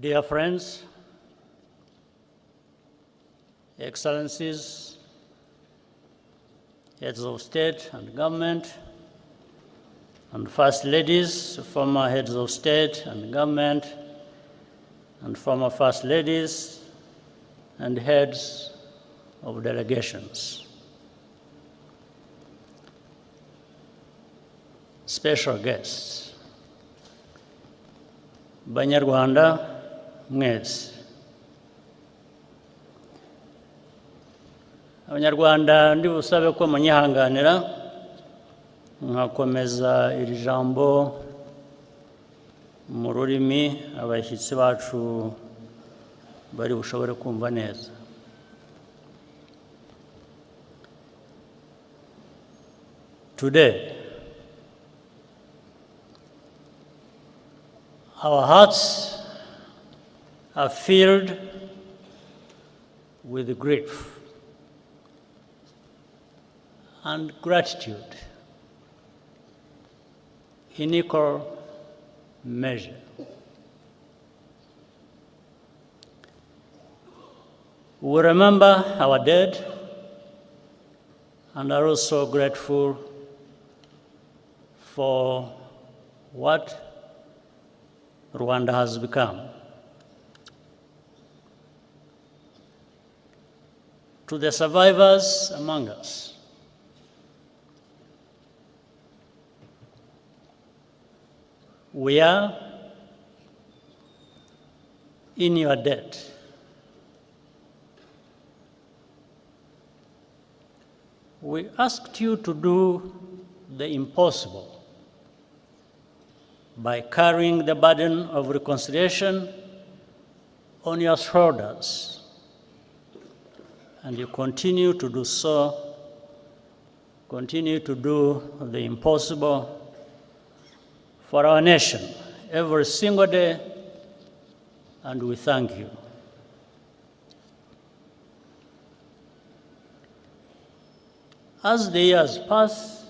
Dear friends, Excellencies, heads of state and government, and first ladies, former heads of state and government, and former first ladies, and heads of delegations. Special guests, Banyarwanda mwese. Abanyarwanda ndi busabe ko munyihanganira nkakomeza iri jambo mu rurimi abashyitsi bacu bari bushobore kumva neza. Today, our hearts are filled with grief and gratitude in equal measure. We remember our dead and are also grateful for what Rwanda has become. To the survivors among us, we are in your debt. We asked you to do the impossible by carrying the burden of reconciliation on your shoulders, and you continue to do so, continue to do the impossible for our nation every single day, and we thank you. As the years pass,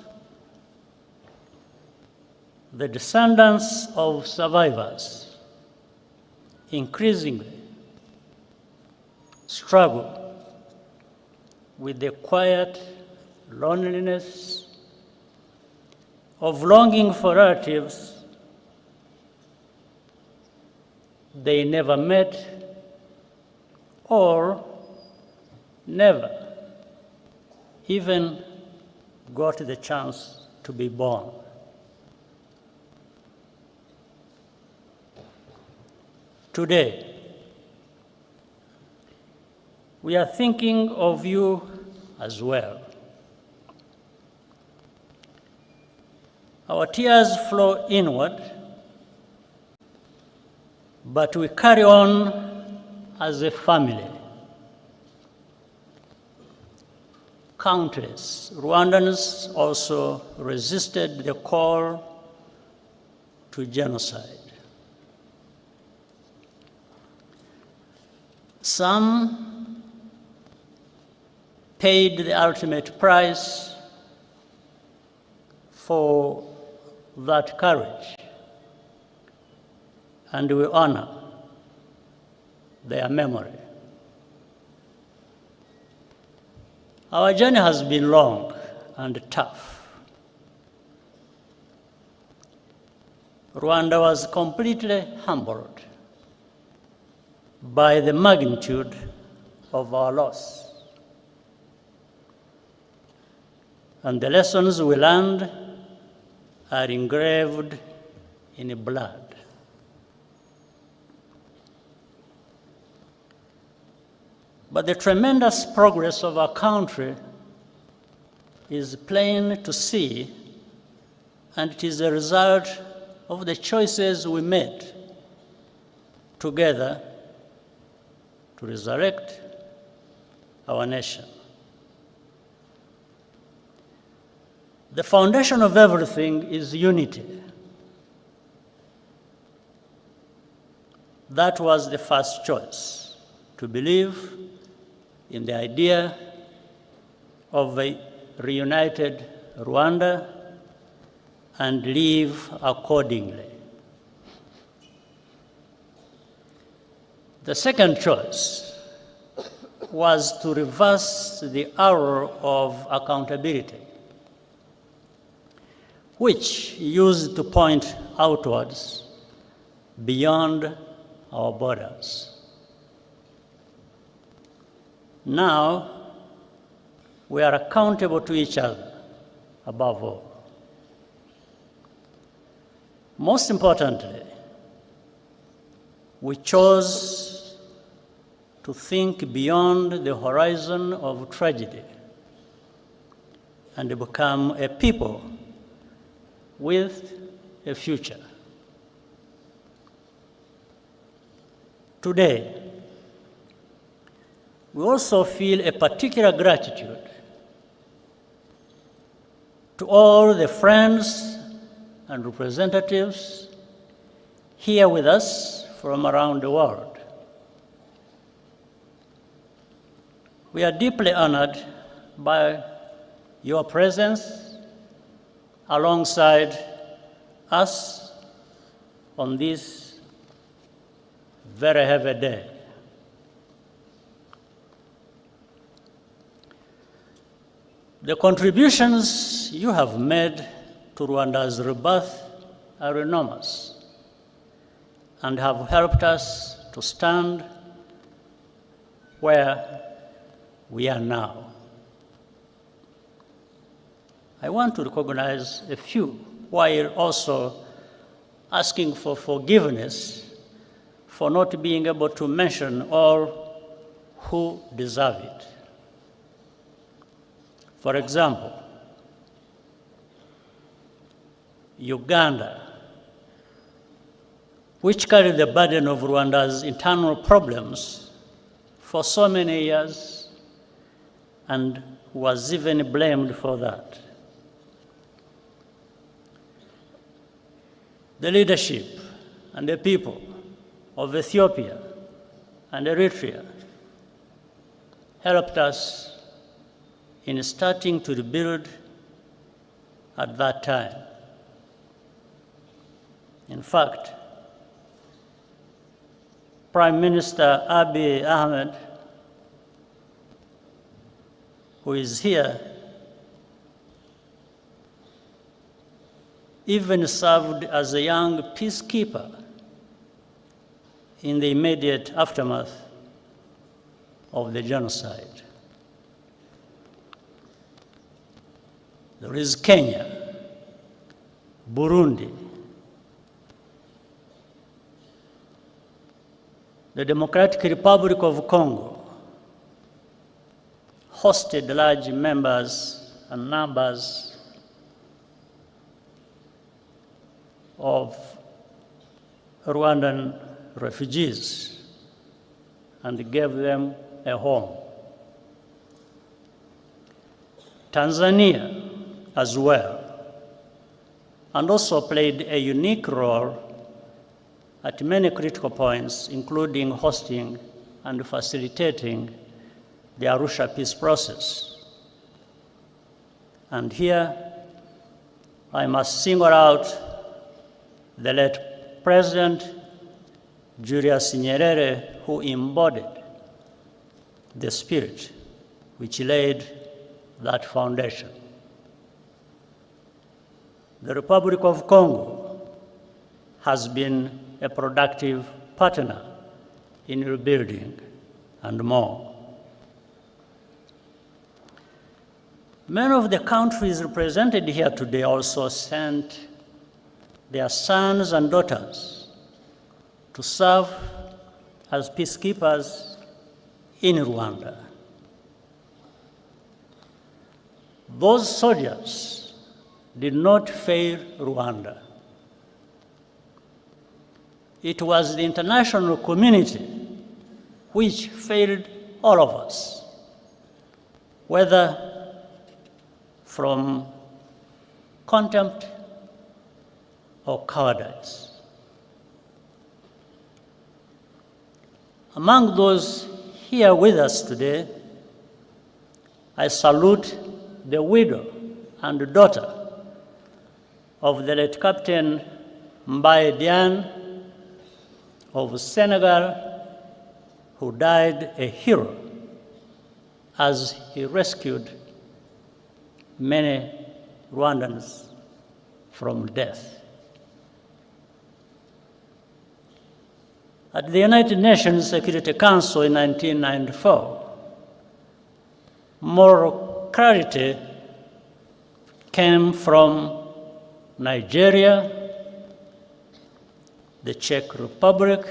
the descendants of survivors increasingly struggle with the quiet loneliness of longing for relatives they never met or never even got the chance to be born. Today, we are thinking of you as well. Our tears flow inward, but we carry on as a family. Countless Rwandans also resisted the call to genocide. Some paid the ultimate price for that courage, and we honor their memory. Our journey has been long and tough. Rwanda was completely humbled by the magnitude of our loss, and the lessons we learned are engraved in blood. But the tremendous progress of our country is plain to see, and it is a result of the choices we made together to resurrect our nation. The foundation of everything is unity. That was the first choice, to believe in the idea of a reunited Rwanda and live accordingly. The second choice was to reverse the arrow of accountability, which used to point outwards beyond our borders. Now, we are accountable to each other, above all. Most importantly, we chose to think beyond the horizon of tragedy and become a people with a future. Today, we also feel a particular gratitude to all the friends and representatives here with us from around the world. We are deeply honored by your presence alongside us on this very heavy day. The contributions you have made to Rwanda's rebirth are enormous and have helped us to stand where we are now. I want to recognize a few while also asking for forgiveness for not being able to mention all who deserve it. For example, Uganda, which carried the burden of Rwanda's internal problems for so many years and was even blamed for that. The leadership and the people of Ethiopia and Eritrea helped us in starting to rebuild at that time. In fact, Prime Minister Abiy Ahmed, who is here, even served as a young peacekeeper in the immediate aftermath of the genocide. There is Kenya, Burundi, the Democratic Republic of Congo hosted large numbers of Rwandan refugees and gave them a home. Tanzania as well, and also played a unique role at many critical points, including hosting and facilitating the Arusha peace process. And here, I must single out the late President Julius Nyerere, who embodied the spirit which laid that foundation. The Republic of Congo has been a productive partner in rebuilding and more. Many of the countries represented here today also sent their sons and daughters to serve as peacekeepers in Rwanda. Those soldiers did not fail Rwanda. It was the international community which failed all of us, whether from contempt or cowardice. Among those here with us today, I salute the widow and daughter of the late Captain Mbaye Diagne of Senegal who died a hero as he rescued many Rwandans from death. At the United Nations Security Council in 1994, moral clarity came from Nigeria, the Czech Republic,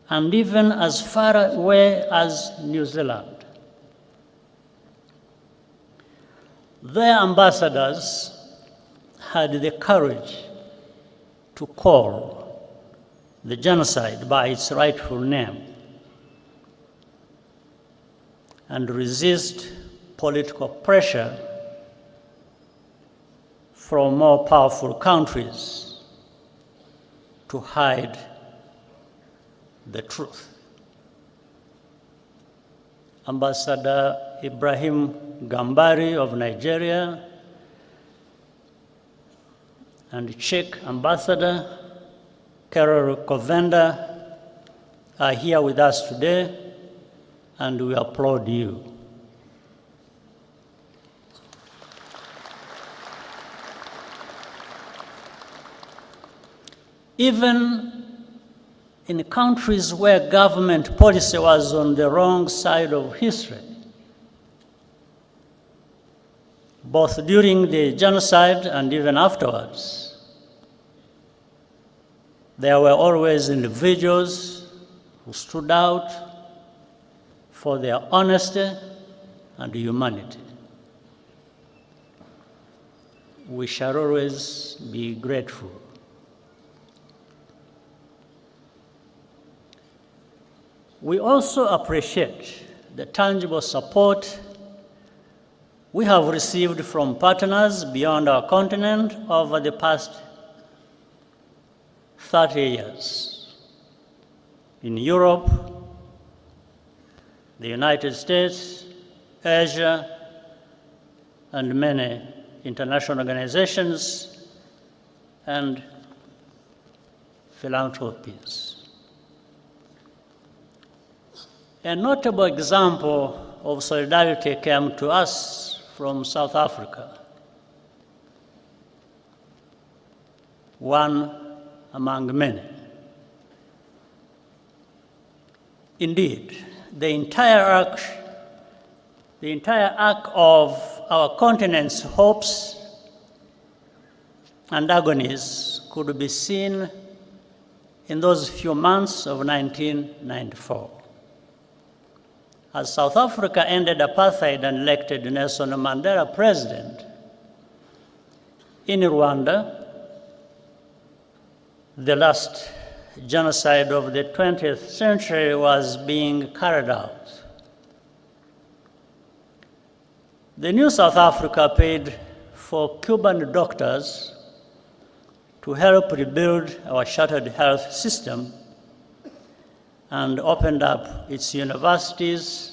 and even as far away as New Zealand. Their ambassadors had the courage to call the genocide by its rightful name and resist political pressure from more powerful countries to hide the truth. Ambassador Ibrahim Gambari of Nigeria and Czech Ambassador Karol Kovenda are here with us today, and we applaud you. Even in countries where government policy was on the wrong side of history, both during the genocide and even afterwards, there were always individuals who stood out for their honesty and humanity. We shall always be grateful. We also appreciate the tangible support we have received from partners beyond our continent over the past 30 years. In Europe, the United States, Asia, and many international organizations and philanthropies. A notable example of solidarity came to us from South Africa. One among many. Indeed, the entire arc of our continent's hopes and agonies could be seen in those few months of 1994. As South Africa ended apartheid and elected Nelson Mandela president, in Rwanda, the last genocide of the 20th century was being carried out. The new South Africa paid for Cuban doctors to help rebuild our shattered health system and opened up its universities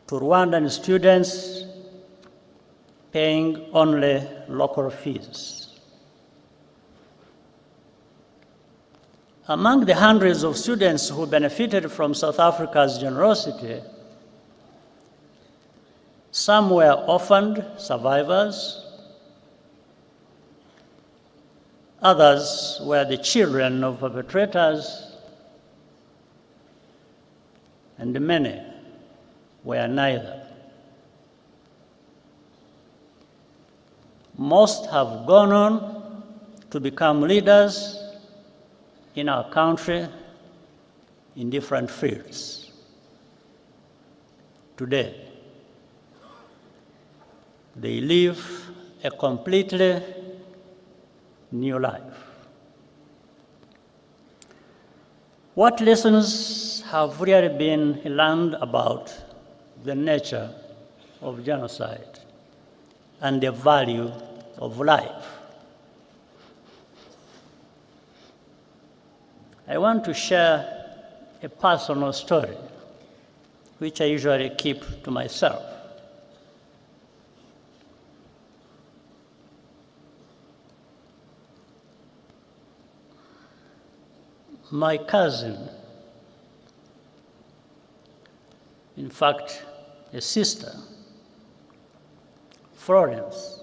to Rwandan students, paying only local fees. Among the hundreds of students who benefited from South Africa's generosity, some were orphaned survivors, others were the children of perpetrators, and many were neither. Most have gone on to become leaders in our country in different fields. Today, they live a completely new life. What lessons have really been learned about the nature of genocide and the value of life? I want to share a personal story, which I usually keep to myself. My cousin fact, a sister, Florence,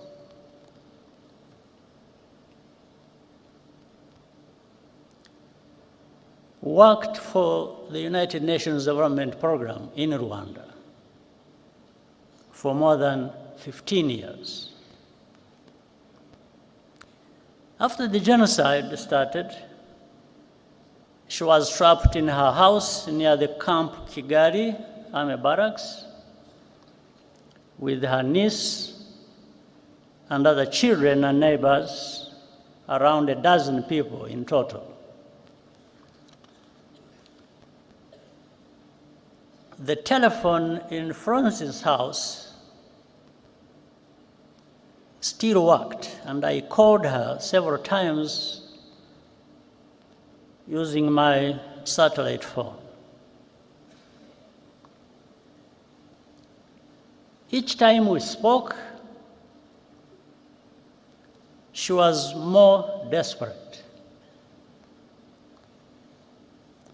worked for the United Nations Development Program in Rwanda for more than 15 years. After the genocide started, she was trapped in her house near the Camp Kigali Army Barracks with her niece and other children and neighbors, around a dozen people in total. The telephone in Francis' house still worked, and I called her several times using my satellite phone. Each time we spoke, she was more desperate,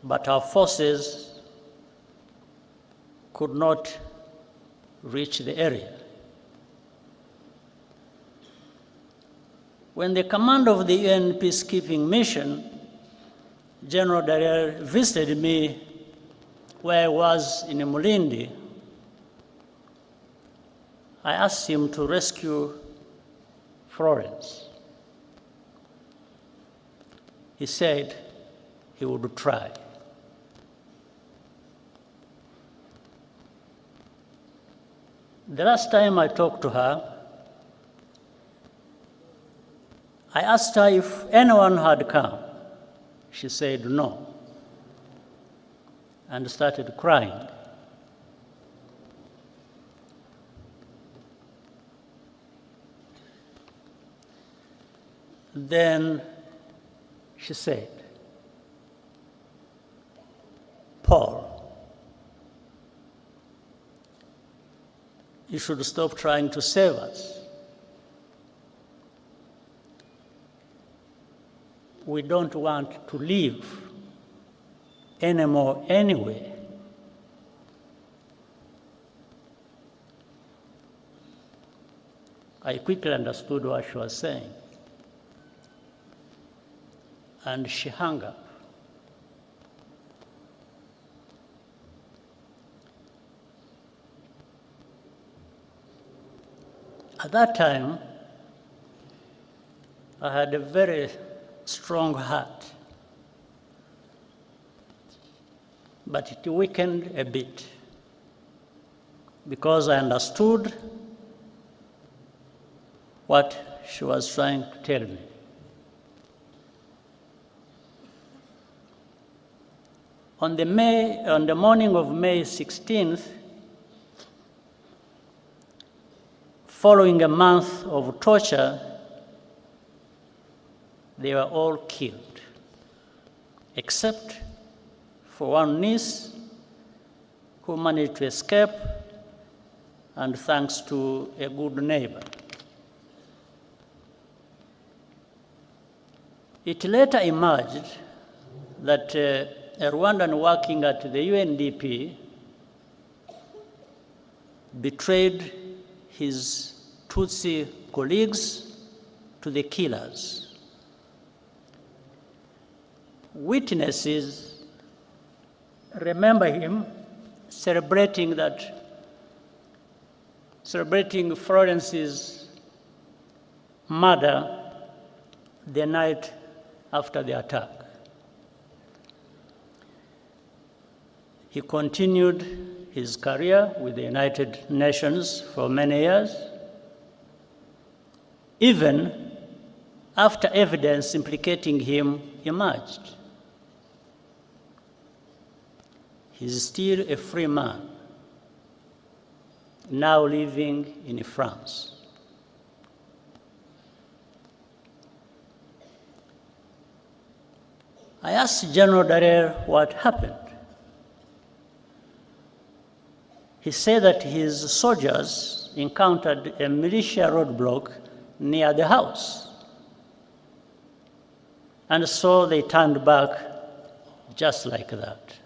but our forces could not reach the area. When the commander of the UN peacekeeping mission, General Dallaire, visited me where I was in Mulindi, I asked him to rescue Florence. He said he would try. The last time I talked to her, I asked her if anyone had come. She said no, and started crying. Then she said, "Paul, you should stop trying to save us. We don't want to live anymore anyway." I quickly understood what she was saying, and she hung up. At that time, I had a very strong heart, but it weakened a bit because I understood what she was trying to tell me. On the morning of May 16th, following a month of torture, they were all killed, except for one niece who managed to escape, and thanks to a good neighbor. It later emerged that a Rwandan working at the UNDP betrayed his Tutsi colleagues to the killers. Witnesses remember him celebrating Florence's murder the night after the attack. He continued his career with the United Nations for many years, even after evidence implicating him emerged. He's still a free man, now living in France. I asked General Dallaire what happened. He said that his soldiers encountered a militia roadblock near the house, and so they turned back just like that.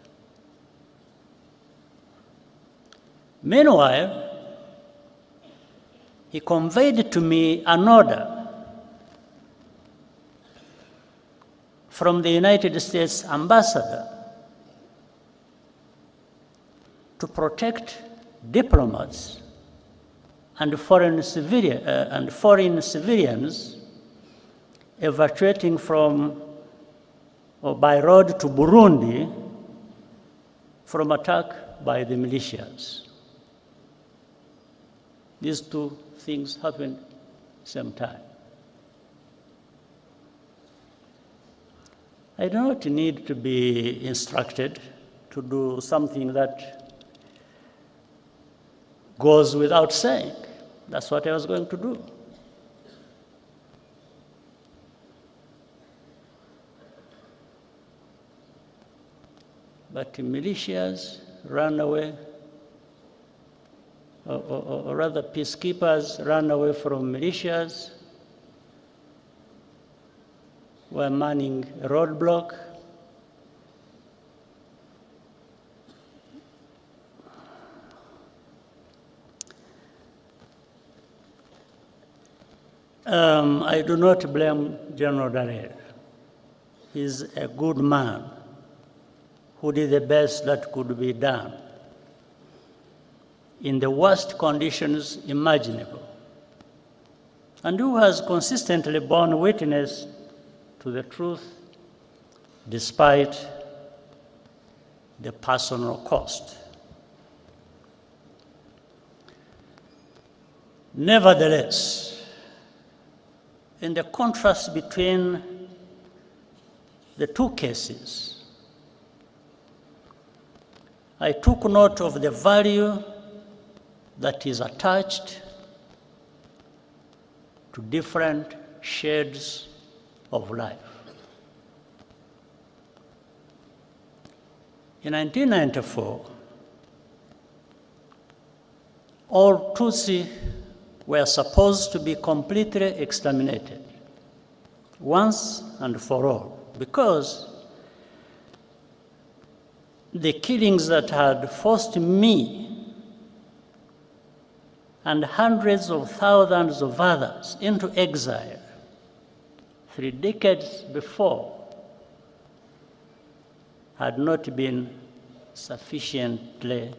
Meanwhile, he conveyed to me an order from the United States ambassador to protect diplomats and foreign civilians evacuating from or by road to Burundi from attack by the militias. These two things happened at the same time. I do not need to be instructed to do something that goes without saying. That's what I was going to do. But the militias ran away, or rather peacekeepers ran away from militias, were manning a roadblock. I do not blame General Dallaire. He's a good man who did the best that could be done in the worst conditions imaginable, and who has consistently borne witness to the truth despite the personal cost. Nevertheless, in the contrast between the two cases, I took note of the value that is attached to different shades of life. In 1994, all Tutsi were supposed to be completely exterminated once and for all, because the killings that had forced me and hundreds of thousands of others into exile 3 decades before had not been sufficiently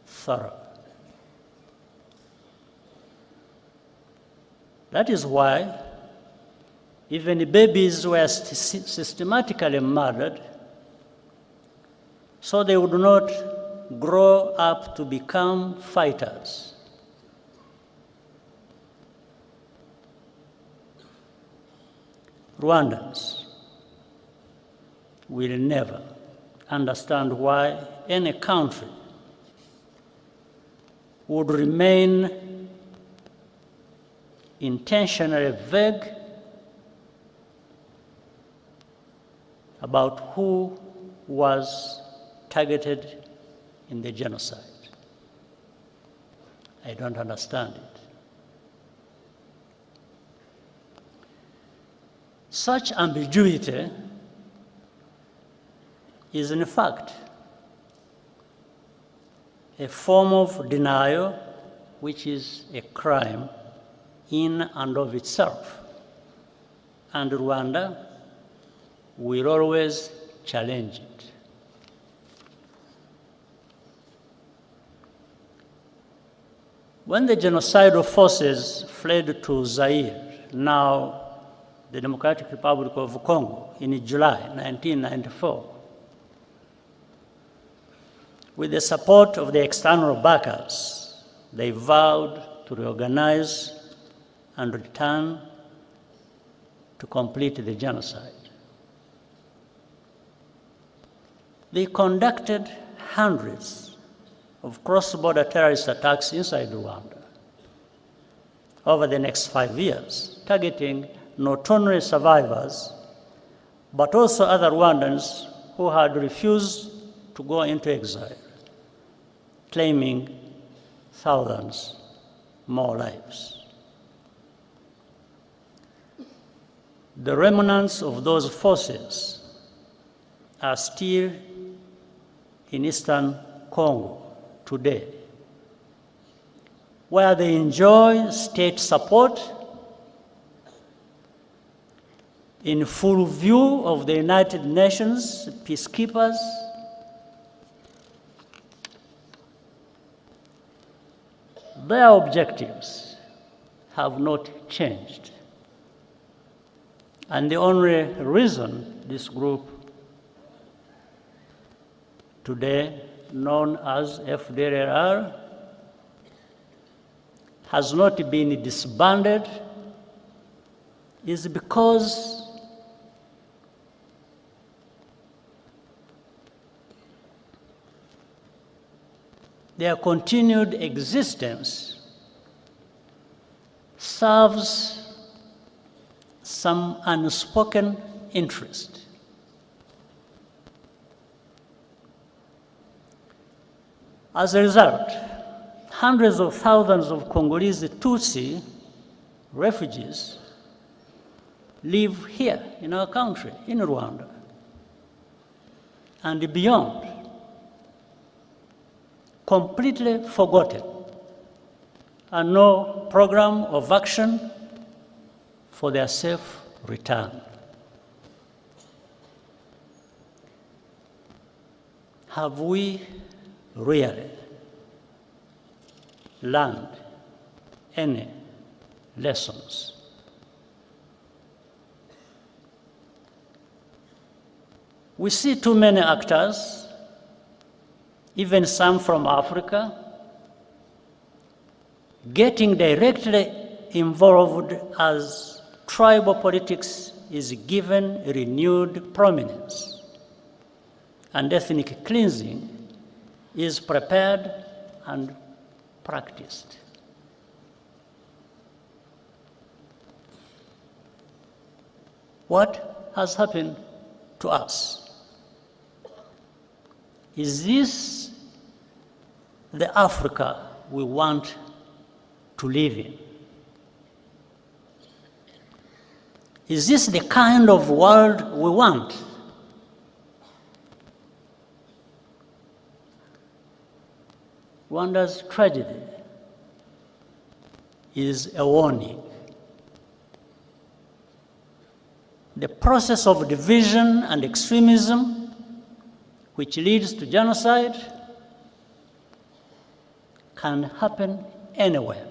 thorough. That is why even babies were systematically murdered so they would not grow up to become fighters. Rwandans will never understand why any country would remain intentionally vague about who was targeted in the genocide. I don't understand it. Such ambiguity is in fact a form of denial which is a crime in and of itself, and Rwanda will always challenge it. When the genocidal forces fled to Zaire, now the Democratic Republic of Congo, in July 1994, with the support of the external backers, they vowed to reorganize and return to complete the genocide. They conducted hundreds of cross-border terrorist attacks inside Rwanda over the next 5 years, targeting not only survivors, but also other Rwandans who had refused to go into exile, claiming thousands more lives. The remnants of those forces are still in eastern Congo today, where they enjoy state support in full view of the United Nations peacekeepers, their objectives have not changed. And the only reason this group, today known as FDLR, has not been disbanded is because their continued existence serves some unspoken interest. As a result, hundreds of thousands of Congolese Tutsi refugees live here in our country, in Rwanda, and beyond, completely forgotten, and no program of action for their safe return. Have we really learned any lessons? We see too many actors, even some from Africa, getting directly involved as tribal politics is given renewed prominence and ethnic cleansing is prepared and practiced. What has happened to us? Is this the Africa we want to live in? Is this the kind of world we want? Rwanda's tragedy is a warning. The process of division and extremism, which leads to genocide, can happen anywhere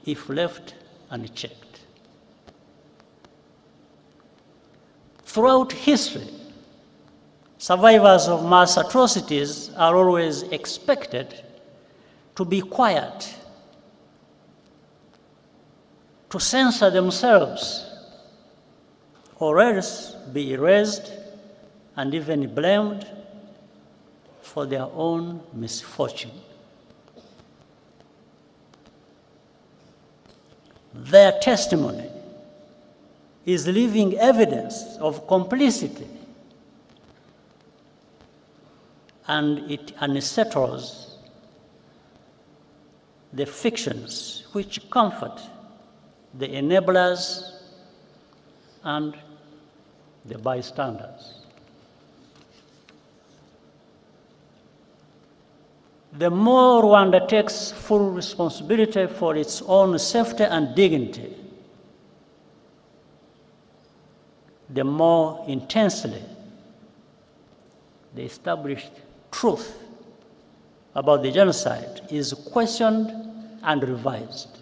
if left unchecked. Throughout history, survivors of mass atrocities are always expected to be quiet, to censor themselves, or else be erased and even blamed for their own misfortune. Their testimony is living evidence of complicity, and it unsettles the fictions which comfort the enablers and the bystanders. The more Rwanda takes full responsibility for its own safety and dignity, the more intensely the established truth about the genocide is questioned and revised.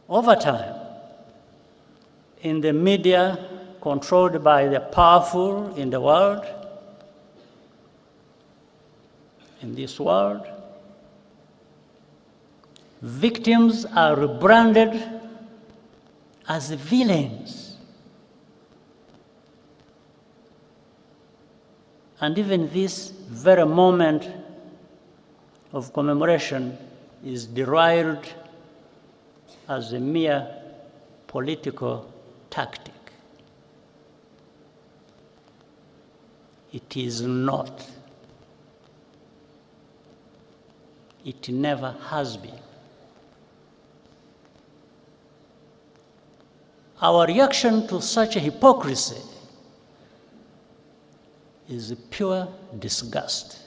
Over time, in the media controlled by the powerful in the world, in this world, victims are rebranded as villains. And even this very moment of commemoration is derided as a mere political tactic. It is not. It never has been. Our reaction to such a hypocrisy is pure disgust.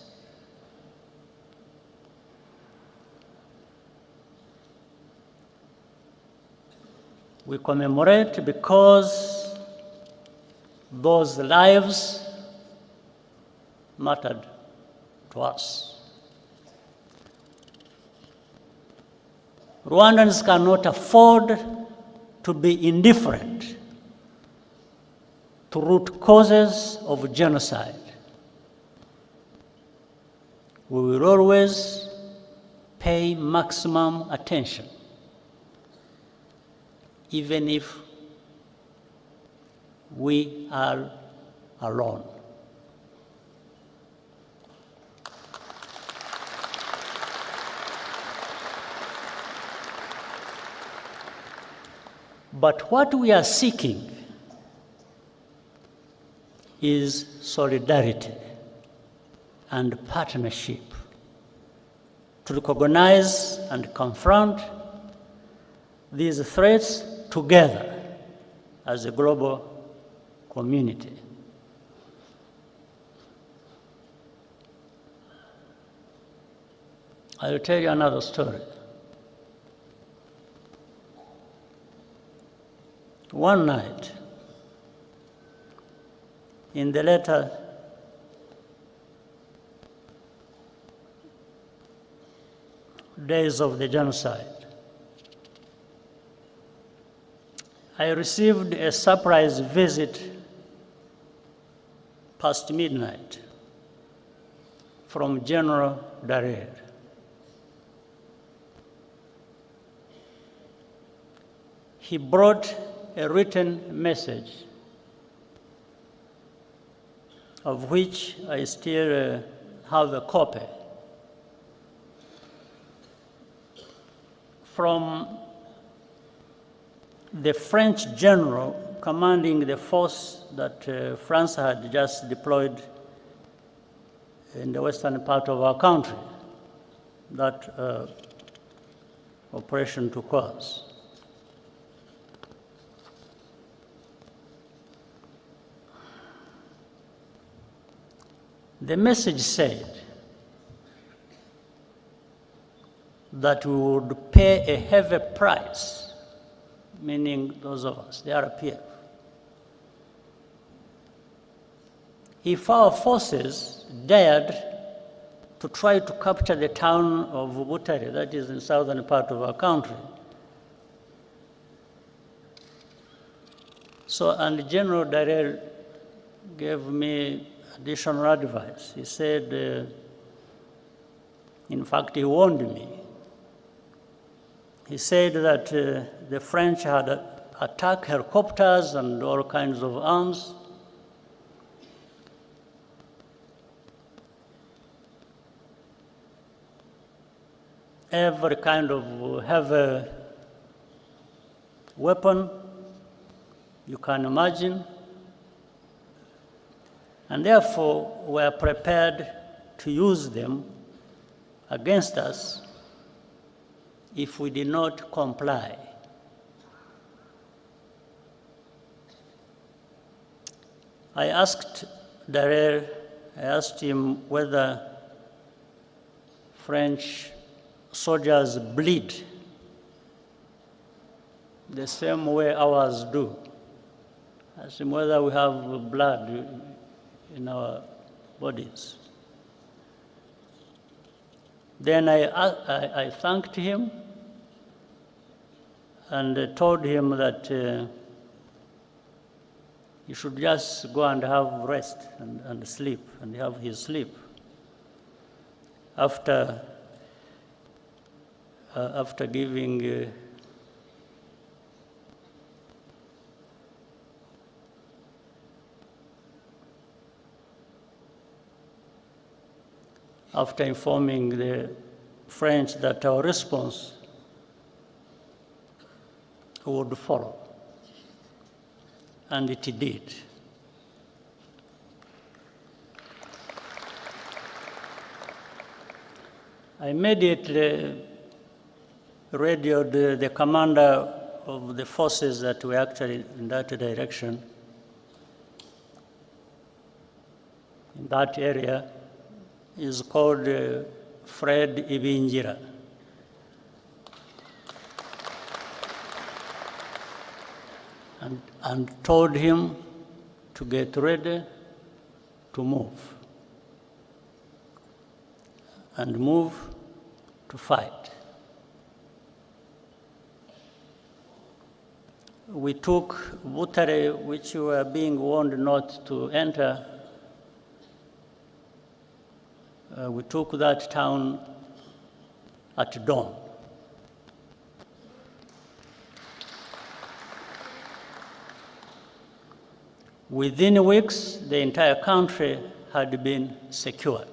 We commemorate because those lives mattered to us. Rwandans cannot afford to be indifferent to root causes of genocide. We will always pay maximum attention, even if we are alone. But what we are seeking is solidarity and partnership to recognize and confront these threats together as a global community. I'll tell you another story. One night, in the later days of the genocide, I received a surprise visit past midnight from General Dallaire. He brought a written message of which I still have a copy from the French general commanding the force that France had just deployed in the western part of our country, that operation turquoise. The message said that we would pay a heavy price, meaning those of us, the RPF, if our forces dared to try to capture the town of Butare, that is in southern part of our country. So, and General Dallaire gave me additional advice. He said, in fact, he warned me. He said that the French had attacked helicopters and all kinds of arms. Every kind of heavy weapon you can imagine. And therefore, we are prepared to use them against us if we did not comply. I asked Dallaire, I asked him whether French soldiers bleed the same way ours do. I asked him whether we have blood in our bodies. Then I thanked him and told him that he should just go and have rest and sleep, and have his sleep. After giving after informing the French that our response would follow. And it did. I immediately radioed the commander of the forces that were actually in that direction, in that area. Is called Fred Ibingira. and told him to get ready to move and move to fight. We took Butare, which we were being warned not to enter. We took that town at dawn. Within weeks, the entire country had been secured.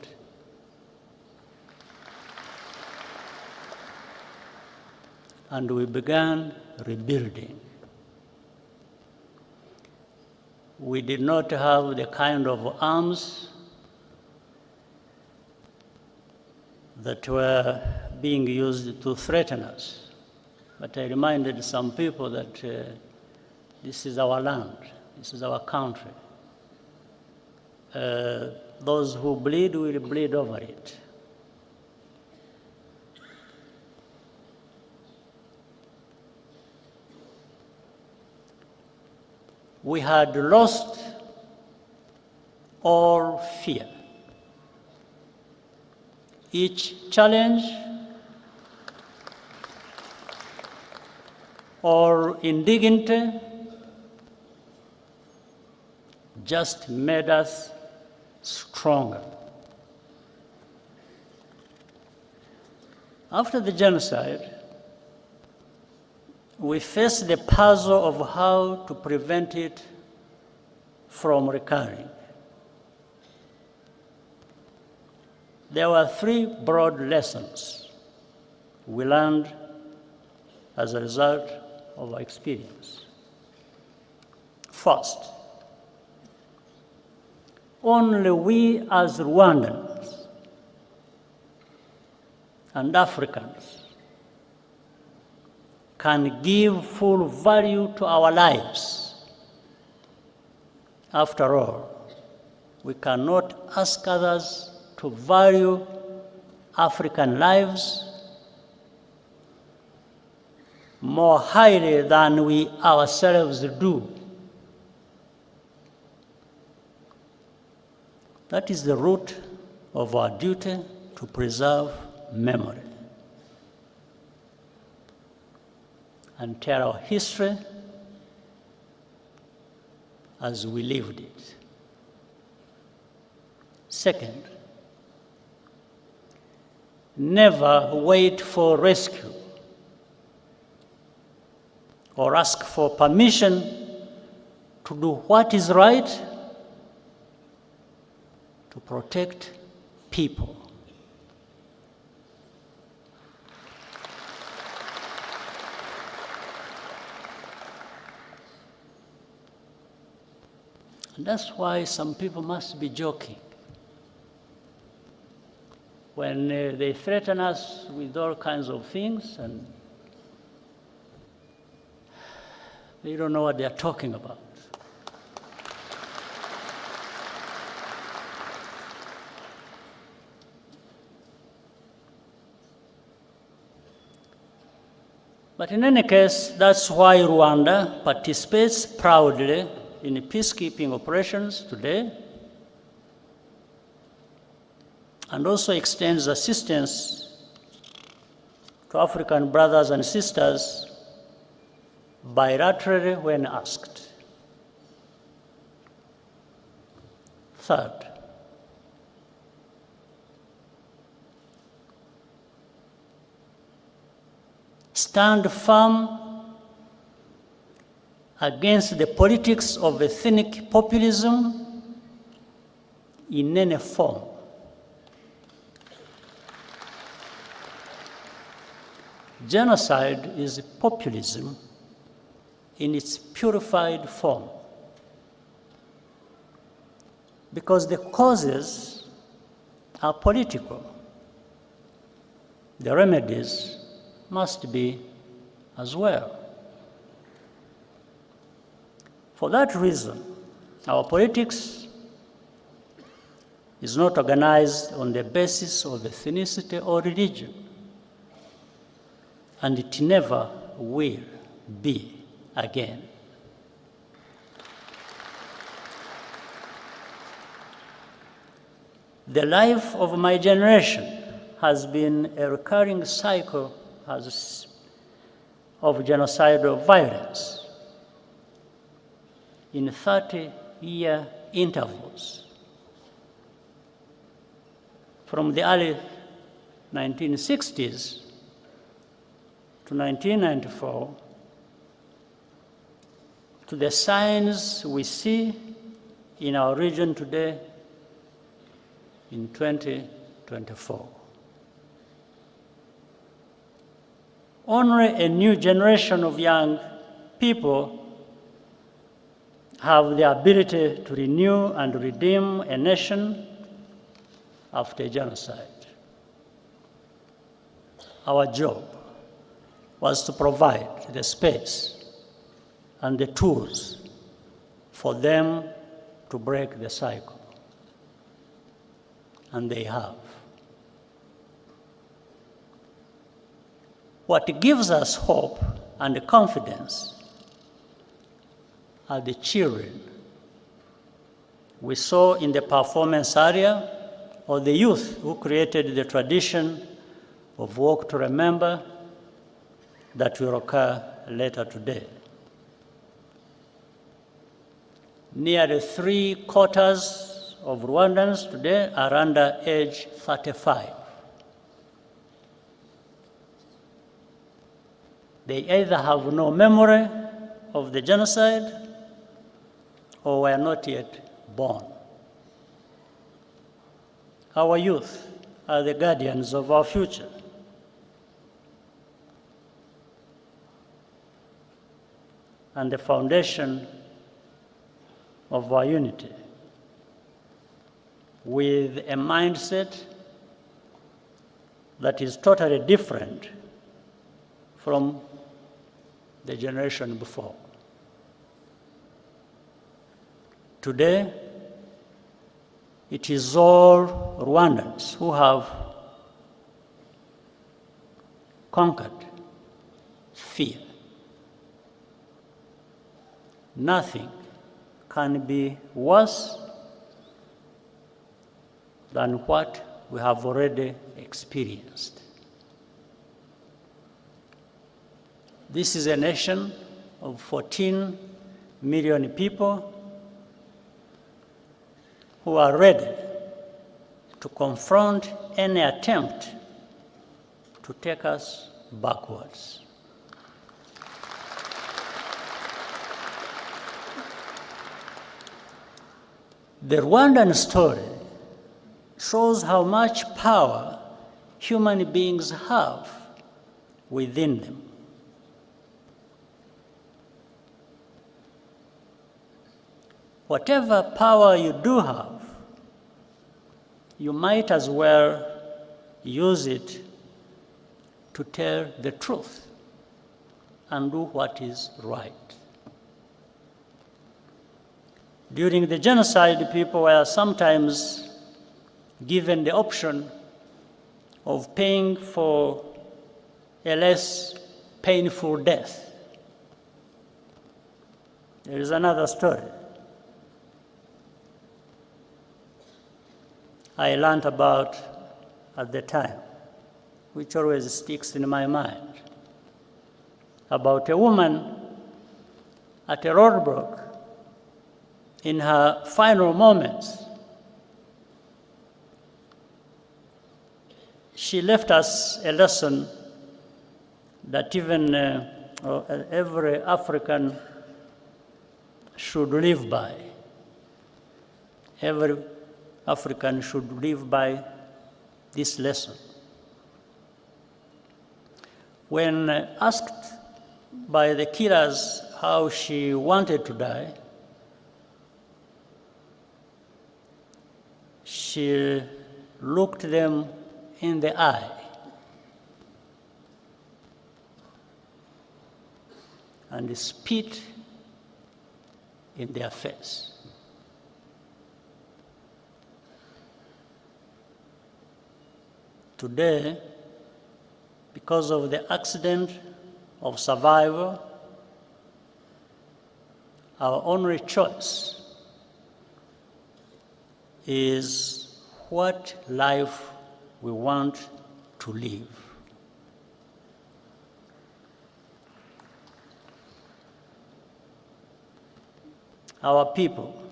And we began rebuilding. We did not have the kind of arms that were being used to threaten us. But I reminded some people that this is our land, this is our country. Those who bleed will bleed over it. We had lost all fear. Each challenge or indignity just made us stronger. After the genocide, we faced the puzzle of how to prevent it from recurring. There were three broad lessons we learned as a result of our experience. First, only we as Rwandans and Africans can give full value to our lives. After all, we cannot ask others to value African lives more highly than we ourselves do. That is the root of our duty to preserve memory and tell our history as we lived it. Second, never wait for rescue or ask for permission to do what is right to protect people. And that's why some people must be joking. When they threaten us with all kinds of things, and they don't know what they're talking about. But in any case, that's why Rwanda participates proudly in peacekeeping operations today, and also extends assistance to African brothers and sisters bilaterally when asked. Third, stand firm against the politics of ethnic populism in any form. Genocide is populism in its purified form, because the causes are political. The remedies must be as well. For that reason, our politics is not organized on the basis of ethnicity or religion, and it never will be again. The life of my generation has been a recurring cycle of genocidal violence in 30-year intervals. From the early 1960s to 1994, to the signs we see in our region today in 2024. Only a new generation of young people have the ability to renew and redeem a nation after genocide. Our job was to provide the space and the tools for them to break the cycle. And they have. What gives us hope and confidence are the children we saw in the performance area, or the youth who created the tradition of Walk to Remember that will occur later today. Nearly 3/4 of Rwandans today are under age 35. They either have no memory of the genocide or were not yet born. Our youth are the guardians of our future. And the foundation of our unity, with a mindset that is totally different from the generation before. Today, it is all Rwandans who have conquered fear. Nothing can be worse than what we have already experienced. This is a nation of 14 million people who are ready to confront any attempt to take us backwards. The Rwandan story shows how much power human beings have within them. Whatever power you do have, you might as well use it to tell the truth and do what is right. During the genocide, people were sometimes given the option of paying for a less painful death. There is another story I learned about at the time, which always sticks in my mind, about a woman at a roadblock in her final moments. She left us a lesson that even every African should live by. Every African should live by this lesson. When asked by the killers how she wanted to die, she looked them in the eye and spit in their face. Today, because of the accident of survival, our only choice is what life we want to live. Our people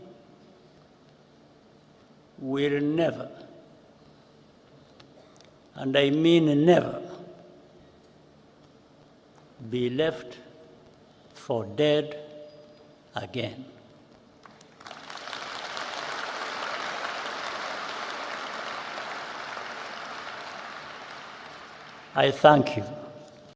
will never, and I mean never, be left for dead again. I thank you.